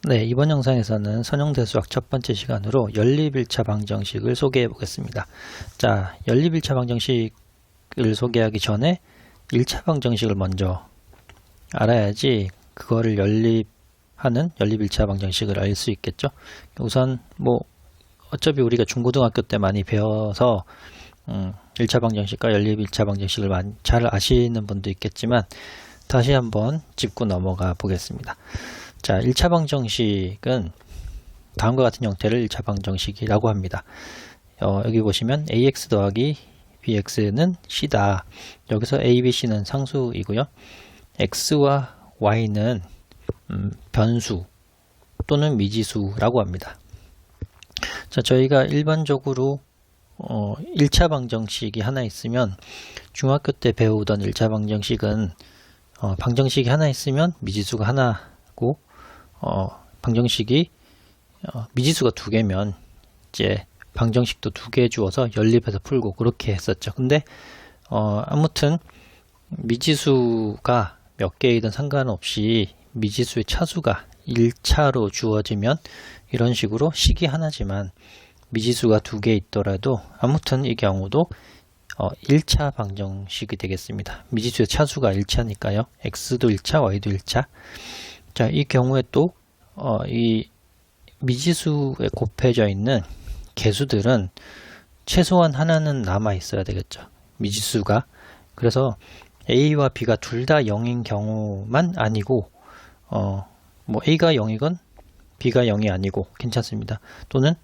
네, 이번 영상에서는 선형대수학 첫 번째 시간으로 연립1차 방정식을 소개해 보겠습니다. 자, 연립1차 방정식을 소개하기 전에 1차 방정식을 먼저 알아야지 그거를 연립하는 연립 1차 방정식을 알 수 있겠죠. 우선 어차피 우리가 중고등학교 때 많이 배워서 1차 방정식과 연립 1차 방정식을 잘 아시는 분도 있겠지만 다시 한번 짚고 넘어가 보겠습니다. 자, 1차 방정식은 다음과 같은 형태를 1차 방정식이라고 합니다. 여기 보시면 ax 더하기 bx는 c다. 여기서 a, b, c는 상수이고요. x와 y는 변수 또는 미지수라고 합니다. 자, 저희가 일반적으로 1차 방정식이 하나 있으면 중학교 때 배우던 1차 방정식은 방정식이 하나 있으면 미지수가 하나고 방정식이 미지수가 두 개면 이제 방정식도 두 개 주어서 연립해서 풀고 그렇게 했었죠. 근데 아무튼 미지수가 몇 개이든 상관없이 미지수의 차수가 1차로 주어지면 이런 식으로 식이 하나지만 미지수가 두 개 있더라도 아무튼 이 경우도 1차 방정식이 되겠습니다. 미지수의 차수가 1차니까요. x도 1차, y도 1차. 자, 이 경우에 또 이 미지수에 곱해져 있는 개수들은 최소한 하나는 남아 있어야 되겠죠. 미지수가. 그래서 a와 b가 둘 다 0인 경우만 아니고 a가 0이건 b가 0이 아니고 괜찮습니다. 또는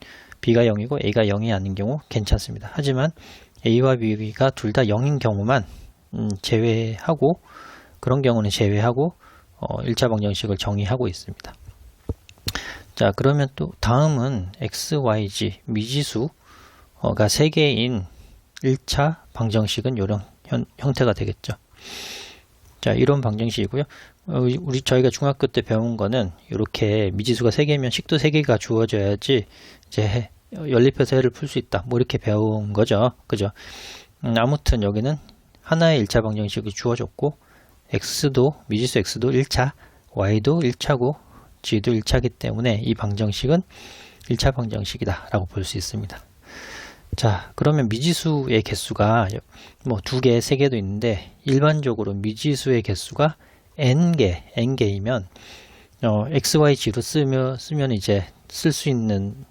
b가 0이고 a가 0이 아닌 경우 괜찮습니다. 하지만 a와 b가 둘 다 0인 경우만 제외하고 그런 경우는 제외하고 1차 방정식을 정의하고 있습니다. 자, 그러면 또 다음은 x, y, z 미지수가 3개인 1차 방정식은 이런 형태가 되겠죠. 자, 이런 방정식이고요. 저희가 중학교 때 배운 거는 이렇게 미지수가 3개면 식도 3개가 주어져야지 이제 연립해서 해를 풀 수 있다. 이렇게 배운 거죠. 그죠? 아무튼 여기는 하나의 1차 방정식이 주어졌고 미지수 x도 1차, y도 1차고 g도 1차이기 때문에 이 방정식은 1차 방정식이다 라고 볼 수 있습니다. 자, 그러면 미지수의 개수가 두 개, 세 개도 있는데 일반적으로 미지수의 개수가 n개이면 x, y, g로 쓰면 이제 쓸 수 있는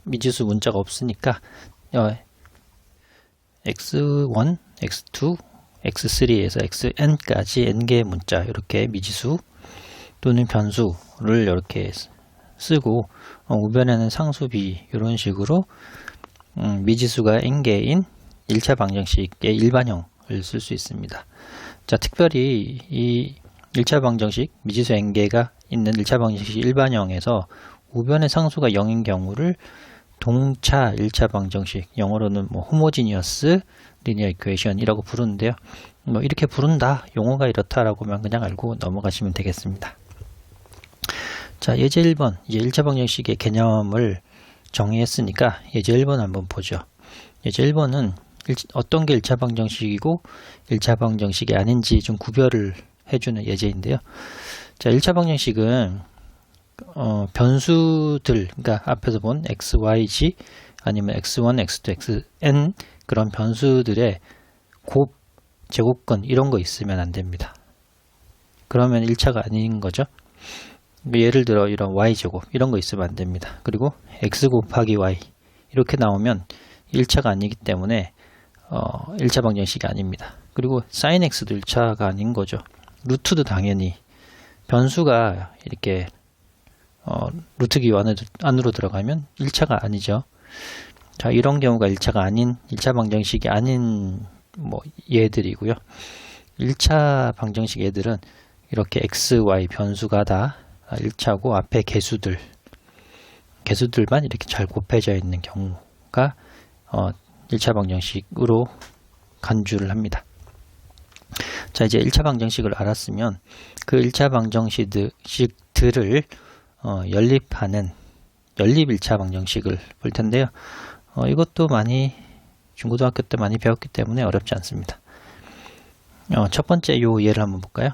미지수 문자가 없으니까 x1, x2, x3에서 xn까지 n개의 문자 이렇게 미지수 또는 변수를 이렇게 쓰고 우변에는 상수비 이런 식으로 미지수가 n개인 1차 방정식의 일반형을 쓸 수 있습니다. 자, 특별히 이 1차 방정식 미지수 n개가 있는 1차 방정식 일반형에서 우변의 상수가 0인 경우를 동차 1차 방정식, 영어로는 호모지니어스 리니어 이퀘이션이라고 부르는데요. 이렇게 부른다, 용어가 이렇다라고만 그냥 알고 넘어가시면 되겠습니다. 자, 예제 1번, 이제 1차 방정식의 개념을 정의했으니까 예제 1번 한번 보죠. 예제 1번은 어떤 게 1차 방정식이고 1차 방정식이 아닌지 좀 구별을 해주는 예제인데요. 자, 1차 방정식은 변수들, 그러니까 앞에서 본 x, y, z 아니면 x1, x2, xn 그런 변수들의 곱, 제곱근 이런 거 있으면 안 됩니다. 그러면 1차가 아닌 거죠. 예를 들어 이런 y제곱 이런 거 있으면 안 됩니다. 그리고 x 곱하기 y 이렇게 나오면 1차가 아니기 때문에 1차 방정식이 아닙니다. 그리고 sin x도 1차가 아닌 거죠. 루트도 당연히 변수가 이렇게 루트 기호 안으로 들어가면 1차가 아니죠. 자, 이런 경우가 1차가 아닌 1차 방정식이 아닌 얘들이고요. 1차 방정식 얘들은 이렇게 x, y 변수가 다 1차고 앞에 개수들만 이렇게 잘 곱해져 있는 경우가 1차 방정식으로 간주를 합니다. 자, 이제 1차 방정식을 알았으면 그 1차 방정식들을 연립하는 연립 1차 방정식을 볼 텐데요. 이것도 중고등학교 때 많이 배웠기 때문에 어렵지 않습니다. 첫 번째 요 예를 한번 볼까요?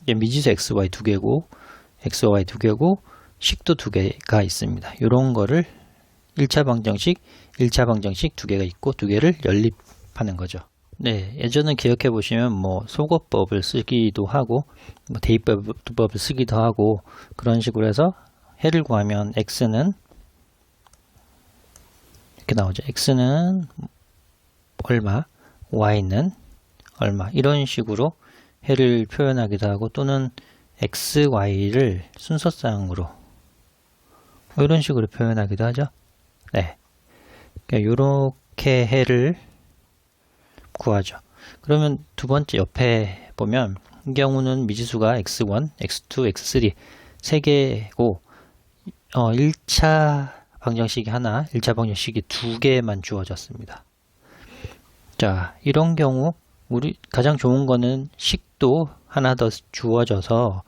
미지수 x, y 두 개고 x와 y 두 개고 식도 두 개가 있습니다. 이런 거를 1차 방정식, 2차 방정식 두 개가 있고 두 개를 연립하는 거죠. 네, 예전에 기억해 보시면 뭐 소거법을 쓰기도 하고 뭐 대입법을 쓰기도 하고 그런 식으로 해서 해를 구하면 x는 이렇게 나오죠. x는 얼마, y는 얼마 이런 식으로 해를 표현하기도 하고 또는 x, y를 순서상으로 뭐 이런 식으로 표현하기도 하죠. 네, 그러니까 이렇게 해를 구하죠. 그러면 두 번째 옆에 보면 이 경우는 미지수가 x1, x2, x3 세 개고 1차 방정식이 하나, 1차 방정식이 두 개만 주어졌습니다. 자, 이런 경우 우리 가장 좋은 거는 식도 하나 더 주어져서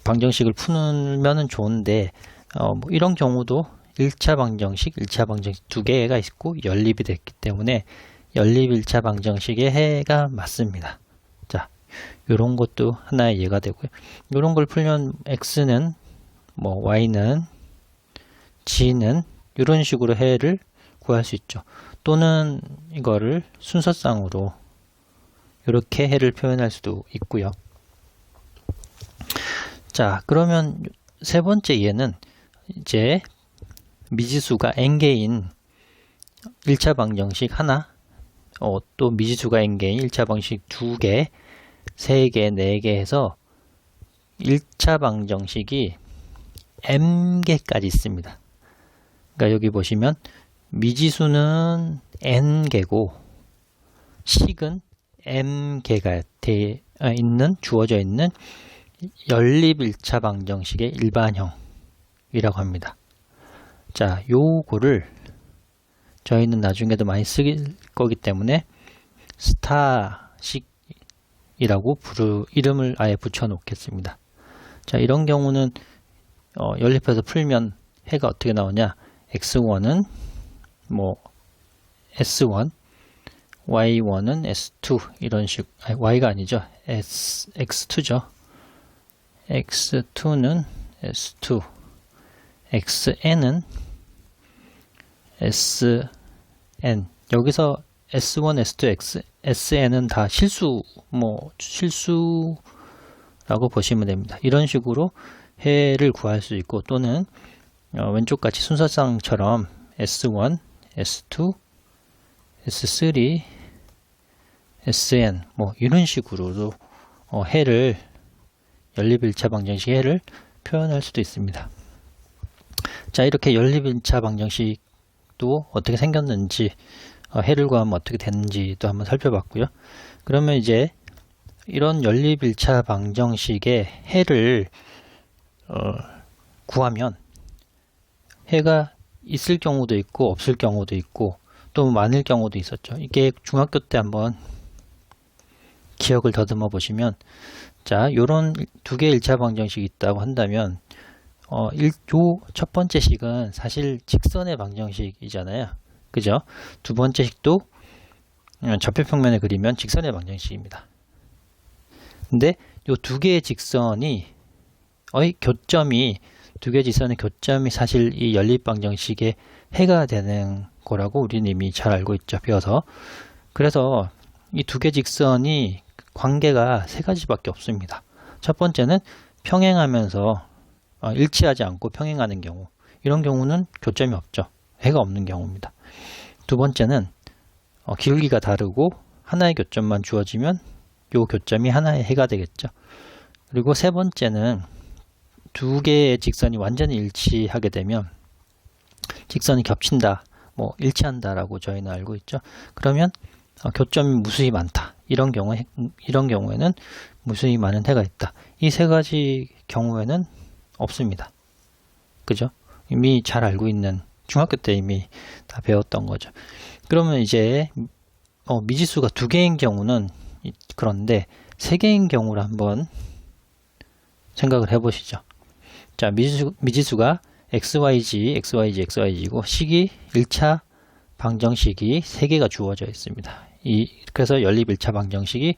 방정식을 풀면은 좋은데 뭐 이런 경우도 1차 방정식, 2차 방정식 두 개가 있고 연립이 됐기 때문에 연립 1차 방정식의 해가 맞습니다. 자, 요런 것도 하나의 예가 되고요. 요런 걸 풀면 x는 뭐 y는 g는 이런 식으로 해를 구할 수 있죠. 또는 이거를 순서상으로 이렇게 해를 표현할 수도 있고요. 자, 그러면 세 번째 예는 이제 미지수가 n개인 1차 방정식 하나, 또 미지수가 n개인 1차 방정식 2개, 3개, 4개 해서 1차 방정식이 m개까지 있습니다. 그러니까 여기 보시면 미지수는 n개고 식은 m개가 주어져 있는 연립 1차 방정식의 일반형이라고 합니다. 자, 요거를 저희는 나중에도 많이 쓸 거기 때문에 스타식이라고 이름을 아예 붙여 놓겠습니다. 자, 이런 경우는 연립해서 풀면 해가 어떻게 나오냐? x1은 뭐 s1, y1은 s2 이런 식, y가 아니죠. x2죠. x2는 s2, xn은 sn. 여기서 s1, s2, sn은 다 실수라고 보시면 됩니다. 이런 식으로 해를 구할 수 있고 또는 왼쪽같이 순서상처럼 s1, s2, s3, sn 뭐 이런 식으로도 해를 연립 1차 방정식 해를 표현할 수도 있습니다. 자, 이렇게 연립 1차 방정식도 어떻게 생겼는지 해를 구하면 어떻게 되는지도 한번 살펴봤고요. 그러면 이제 이런 연립 1차 방정식의 해를 구하면 해가 있을 경우도 있고 없을 경우도 있고 또 많을 경우도 있었죠. 이게 중학교 때 한번 기억을 더듬어 보시면 자, 요런 두 개의 1차 방정식이 있다고 한다면 요 첫 번째 식은 사실 직선의 방정식이잖아요. 그죠? 두 번째 식도 좌표평면에 그리면 직선의 방정식입니다. 근데 요 두 개의 직선이 교점이 두 개의 직선의 교점이 사실 이 연립 방정식의 해가 되는 거라고 우리는 이미 잘 알고 있죠. 배워서. 그래서 이 두 개 직선이 관계가 세 가지밖에 없습니다. 첫 번째는 평행하면서 일치하지 않고 평행하는 경우. 이런 경우는 교점이 없죠. 해가 없는 경우입니다. 두 번째는 기울기가 다르고 하나의 교점만 주어지면 이 교점이 하나의 해가 되겠죠. 그리고 세 번째는 두 개의 직선이 완전히 일치하게 되면 직선이 겹친다, 뭐 일치한다라고 저희는 알고 있죠. 그러면 교점이 무수히 많다. 이런 경우에는 무수히 많은 해가 있다. 이 세 가지 경우에는 없습니다. 그죠? 이미 잘 알고 있는 중학교 때 이미 다 배웠던 거죠. 그러면 이제 미지수가 두 개인 경우는 그런데 세 개인 경우를 한번 생각을 해보시죠. 자, 미지수가 xyg, xyg, xyg이고 식이 1차 방정식이 3개가 주어져 있습니다. 그래서 연립 1차 방정식이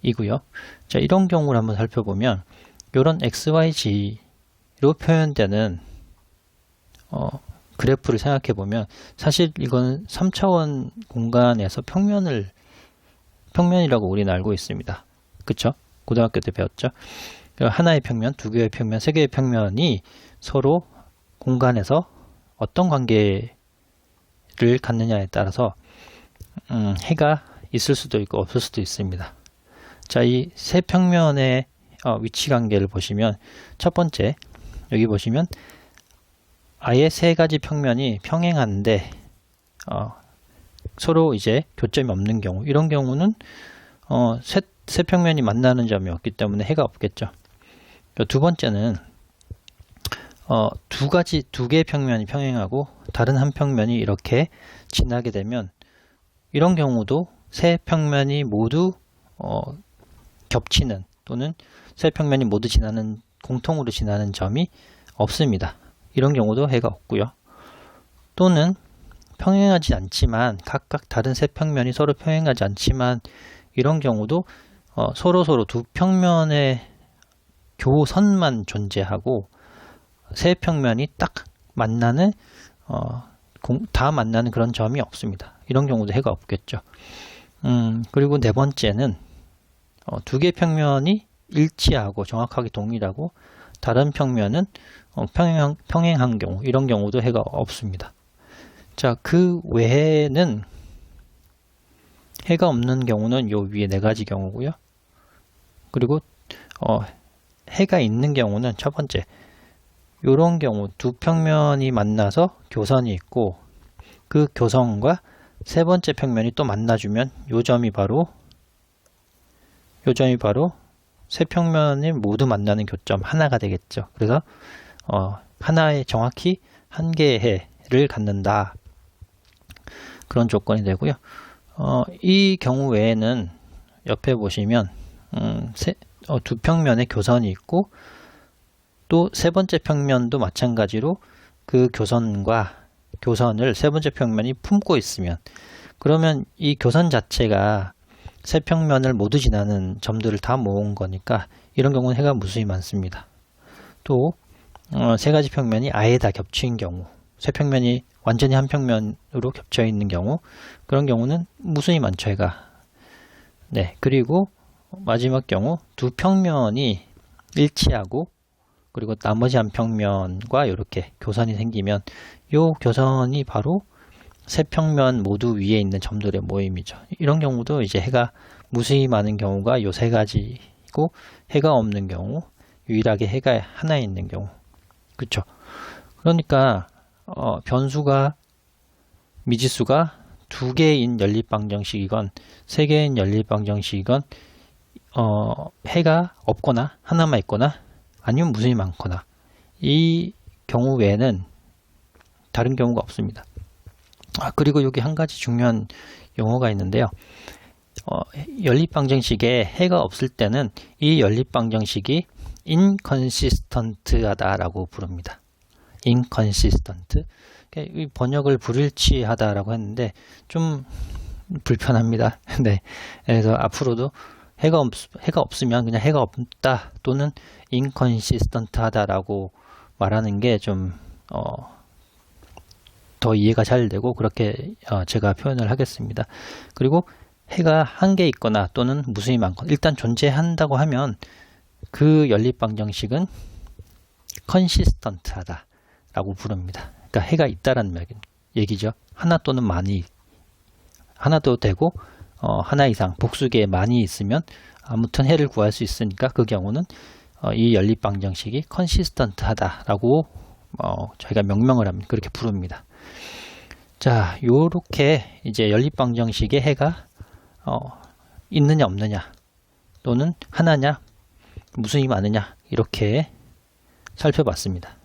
이고요. 자, 이런 경우를 한번 살펴보면 이런 xyg 표현되는 그래프를 생각해 보면 사실 이건 3차원 공간에서 평면이라고 우리는 알고 있습니다. 그쵸? 고등학교 때 배웠죠? 하나의 평면, 두 개의 평면, 세 개의 평면이 서로 공간에서 어떤 관계를 갖느냐에 따라서 해가 있을 수도 있고 없을 수도 있습니다. 자, 이 세 평면의 위치 관계를 보시면 첫 번째, 여기 보시면 아예 세 가지 평면이 평행한데 서로 이제 교점이 없는 경우, 이런 경우는 세 평면이 만나는 점이 없기 때문에 해가 없겠죠. 두 번째는 두 개의 평면이 평행하고 다른 한 평면이 이렇게 지나게 되면 이런 경우도 세 평면이 모두 겹치는 또는 세 평면이 모두 공통으로 지나는 점이 없습니다. 이런 경우도 해가 없고요. 또는 평행하지 않지만 각각 다른 세 평면이 서로 평행하지 않지만 이런 경우도 서로 두 평면의 교선만 존재하고 세 평면이 딱 만나는 다 만나는 그런 점이 없습니다. 이런 경우도 해가 없겠죠. 그리고 네 번째는 두 개의 평면이 일치하고 정확하게 동일하고 다른 평면은 평행한 경우, 이런 경우도 해가 없습니다. 자, 그 외에는 해가 없는 경우는 요 위에 네 가지 경우고요. 그리고 해가 있는 경우는 첫 번째, 요런 경우 두 평면이 만나서 교선이 있고 그 교선과 세 번째 평면이 또 만나주면 요 점이 바로 세 평면이 모두 만나는 교점 하나가 되겠죠. 그래서 하나에 정확히 한 개의 해를 갖는다. 그런 조건이 되고요. 이 경우 외에는 옆에 보시면 두 평면의 교선이 있고 또 세 번째 평면도 마찬가지로 그 교선을 세 번째 평면이 품고 있으면 그러면 이 교선 자체가 세 평면을 모두 지나는 점들을 다 모은 거니까 이런 경우는 해가 무수히 많습니다. 또 세 가지 평면이 아예 다 겹친 경우, 세 평면이 완전히 한 평면으로 겹쳐 있는 경우, 그런 경우는 무수히 많죠, 해가. 네, 그리고 마지막 경우 두 평면이 일치하고 그리고 나머지 한 평면과 이렇게 교선이 생기면 이 교선이 바로 세 평면 모두 위에 있는 점들의 모임이죠. 이런 경우도 이제 해가 무수히 많은 경우가 요 세 가지고 해가 없는 경우, 유일하게 해가 하나 있는 경우. 그쵸? 그러니까 미지수가 두 개인 연립방정식이건 세 개인 연립방정식이건 해가 없거나 하나만 있거나 아니면 무수히 많거나 이 경우 외에는 다른 경우가 없습니다. 그리고 여기 한 가지 중요한 용어가 있는데요. 연립방정식에 해가 없을 때는 이 연립방정식이 inconsistent하다라고 부릅니다. inconsistent. 이 번역을 불일치하다라고 했는데 좀 불편합니다. 네. 그래서 앞으로도 해가 없으면 그냥 해가 없다 또는 inconsistent하다라고 말하는 게 좀 더 이해가 잘 되고 그렇게 제가 표현을 하겠습니다. 그리고 해가 한 개 있거나 또는 무수히 많거나 일단 존재한다고 하면 그 연립방정식은 consistent하다 라고 부릅니다. 그러니까 해가 있다라는 얘기죠. 하나 또는 많이, 하나도 되고 하나 이상 복수계에 많이 있으면 아무튼 해를 구할 수 있으니까 그 경우는 이 연립방정식이 consistent하다라고 저희가 명명을 합니다. 그렇게 부릅니다. 자, 요렇게 이제 연립방정식의 해가 있느냐 없느냐 또는 하나냐 무수히 많으냐 이렇게 살펴봤습니다.